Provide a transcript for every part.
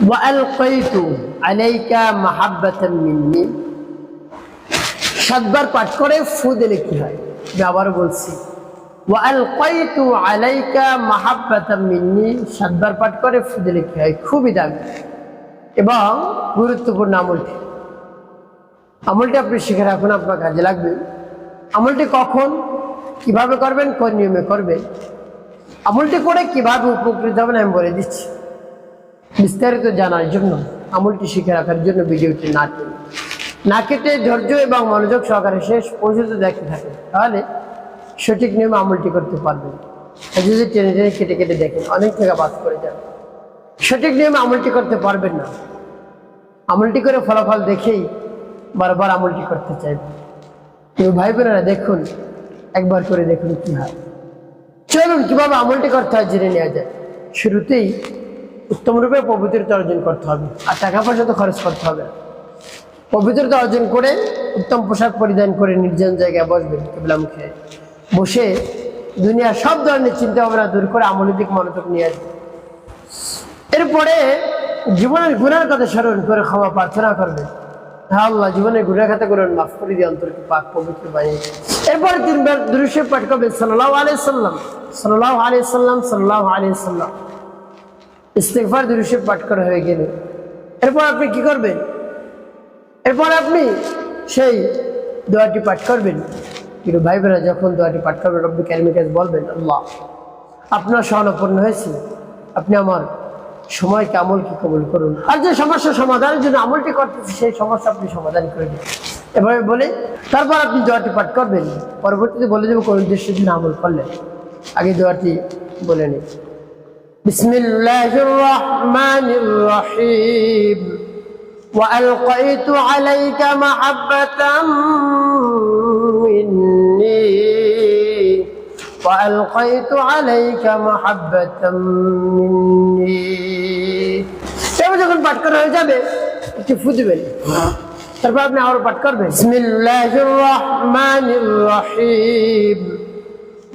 ওয়ালকাইতু আলাইকা মাহাব্বাতাম মিন্নি, 7 বার পাঠ করে ফু দিলে কি হয়? আমি আবার বলছি, ওয়ালকাইতু আলাইকা মাহাব্বাতাম মিন্নি, 7 বার পাঠ করে ফু দিলে কি হয়? খুবই দামি এবং গুরুত্বপূর্ণ আমলটি। আমলটি আপনি শিখে রাখুন, আপনার কাজে লাগবে। আমলটি কখন কিভাবে করবেন, কোন নিয়মে করবেন, আমলটি করে কিভাবে উপকৃত হবেন আমি বলে দিচ্ছি। বিস্তারিত জানার জন্য, আমলটি শিখে রাখার জন্য ভিডিওটি না কেটে ধৈর্য এবং মনোযোগ সহকারে শেষ পর্যন্ত দেখতে থাকেন, তাহলে সঠিক নিয়মে আমলটি করতে পারবেন। যদি টেনে টেনে কেটে কেটে দেখেন, অনেক টাকা বাদ করে যাবে। সঠিক নিয়মে আমলটি করতে পারবেন না। আমলটি করে ফলাফল দেখেই বারবার আমলটি করতে চাইবেন। কেউ ভাই বোনেরা দেখুন, একবার করে দেখুন কি হয়। চলুন কিভাবে আমলটি করতে হয় জেনে নেওয়া যায়। শুরুতেই উত্তম রূপে পবিত্রতা অর্জন করতে হবে, আর টাকা পয়সা তো খরচ করতে হবে। পবিত্রতা অর্জন করে উত্তম পোশাক পরিধান করে নির্জন জায়গায় বসবেন, কিবলামুখে বসে দুনিয়ার সব ধরনের চিন্তা ভাবনা দূর করে আমলের দিক মনোযোগ নিয়ে আসবেন। এরপরে জীবনের গুনার কথা স্মরণ করে ক্ষমা প্রার্থনা করবেন। হ্যাঁ আল্লাহ, জীবনের গুনাহ খাতাগুলো মাফ করে দিয়ে অন্তরকে পাক পবিত্র বানিয়ে। এরপরে 3 বার দুরূদ শরীফ পাঠ করবেন, সাল্লাল্লাহু আলাইহি সাল্লাম, সাল্লাল্লাহু আলাইহি সাল্লাম, সাল্লাল্লাহু আলাইহি সাল্লাম। ইস্তিগফার দুরূদ শরীফ পাঠ করা হয়ে গেলে এরপর আপনি কি করবেন? এরপর আপনি সেই দোয়াটি পাঠ করবেন। কিন্তু ভাই বোনেরা, যখন দোয়াটি পাঠ করবেন, রব্বুল কারীমের কাছে বলবেন, আল্লাহ আপনার শরণাপন্ন হয়েছি, আপনি আমার সময়কে আমলকে কবুল করুন। আর যে সমস্যা সমাধানের জন্য আমলটি করতেছি, সেই সমস্যা আপনি সমাধান করে দিন। এভাবে বলে তারপর আপনি দোয়াটি পাঠ করবেন। পরবর্তীতে বলে দেবো কোন উদ্দেশ্যের জন্য আমল করলেন। আগে দোয়াটি বলে নিন। বিসমিল্লাহির রহমানির রহিম। وألقيت عليك محبة مني وألقيت عليك محبة مني। এবার যখন পাঠ করা হয়ে যাবে একটু ফু দিবেন, তারপর আপনি আবার পাঠ করবেন, বিসমিল্লাহির রহমানির রহিম।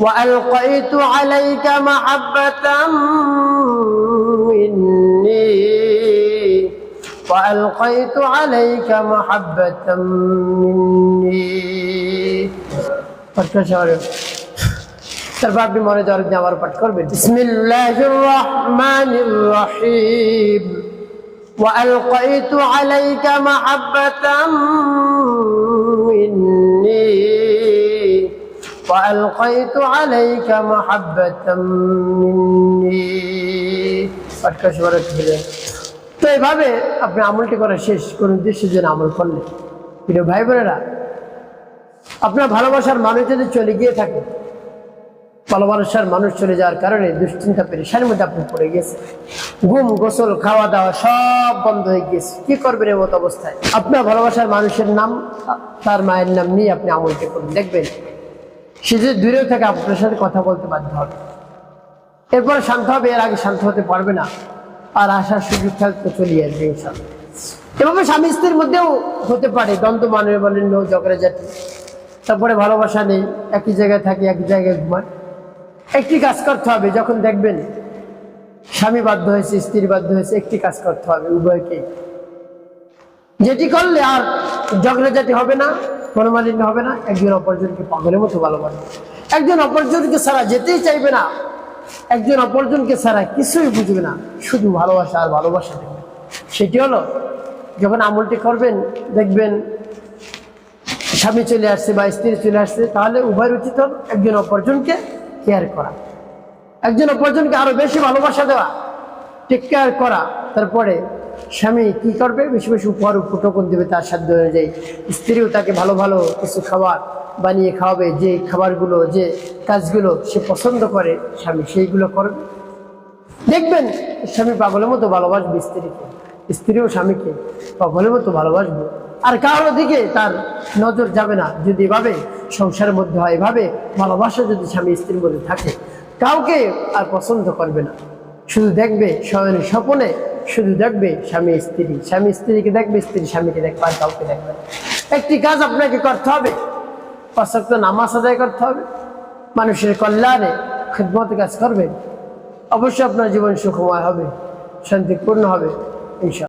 وألقيت عليك محبة مني وألقيت عليك محبة مني। তারপর আপনি মনে যাওয়ার জন্য আবার পাঠ করবেন, বিসমিল্লাহির রহমানির রহিম। وألقيت عليك محبة مني وألقيت عليك محبة مني। পাঠ করা শুরু করবেন। তো এইভাবে আপনি আমলটি করা শেষ কোন উদ্দেশ্যের জন্য আমল করলেন। প্রিয় ভাই বোনেরা, আপনার ভালোবাসার মানুষ যদি চলে গিয়ে থাকে, ভালোবাসার মানুষ চলে যাওয়ার কারণে দুশ্চিন্তা পেরেশানির মধ্যে আপনি পড়ে গেছে, ঘুম গোসল খাওয়া দাওয়া সব বন্ধ হয়ে গেছে, কি করবেন এই মতো অবস্থায়? আপনার ভালোবাসার মানুষের নাম, তার মায়ের নাম নিয়ে আপনি আমলটি করুন। দেখবেন সে যদি দূরেও থাকে আপনার সাথে কথা বলতে বাধ্য হবে। এরপর শান্ত হবে, এর আগে শান্ত হতে পারবে না। আর আসার সুযোগ থাকতে চলে আসবে ইনশাআল্লাহ। এভাবে স্বামী স্ত্রীর মধ্যেও হতে পারে দ্বন্দ্ব, মানুষ বলেন নো ঝগড়াঝাটি, তারপরে ভালোবাসা নেই, একই জায়গায় থাকে, একই জায়গায় ঘুমায়। একটি কাজ করতে হবে, যখন দেখবেন স্বামী বাধ্য হয়েছে, স্ত্রী বাধ্য হয়েছে, একটি কাজ করতে হবে উভয়কে, যেটি করলে আর ঝগড়াঝাটি হবে না, মনোমালিন্য হবে না, একজন অপরজনকে পাগলের মতো ভালোবাসবে, একজন অপরজনকে ছাড়া যেতেই চাইবে না, একজন অপরজনকে ছাড়া কিছুই বুঝবে না, শুধু ভালোবাসা আর ভালোবাসা দেখবে। সেটি হলো যখন আমলটি করবেন, দেখবেন স্বামী চলে আসছে বা স্ত্রী চলে আসছে, তাহলে উভয়ের উচিত হল একজন অপরজনকে কেয়ার করা, একজন অপরজনকে আরো বেশি ভালোবাসা দেওয়া, টেক কেয়ার করা। তারপরে স্বামী কি করবে? বেশি বেশি উপহার উপটোকন দেবে তার সাধ্য অনুযায়ী। স্ত্রীও তাকে ভালো ভালো কিছু খাবার বানিয়ে খাওয়াবে, যে খাবারগুলো, যে কাজগুলো সে পছন্দ করে স্বামী সেইগুলো করবে। দেখবেন স্বামী পাগলের মতো ভালোবাসবে স্ত্রীকে, স্ত্রীও স্বামীকে পাগলের মতো ভালোবাসবে। আর কারোর দিকে তার নজর যাবে না। যদি এভাবে সংসারের মধ্যে হয়, এভাবে ভালোবাসা যদি স্বামী স্ত্রীর মধ্যে থাকে, কাউকে আর পছন্দ করবে না। শুধু দেখবে শয়নে স্বপনে, শুধু দেখবে স্বামী স্ত্রী, স্বামী স্ত্রীকে দেখবে, স্ত্রী স্বামীকে দেখবে, আর কাউকে দেখবে না। একটি কাজ আপনাকে করতে হবে, 5 ওয়াক্ত নামাজ আদায় করতে হবে, মানুষের কল্যাণে খিদমতে কাজ করবেন। অবশ্যই আপনার জীবন সুখময় হবে, শান্তিপূর্ণ হবে, ইনশাআল্লাহ।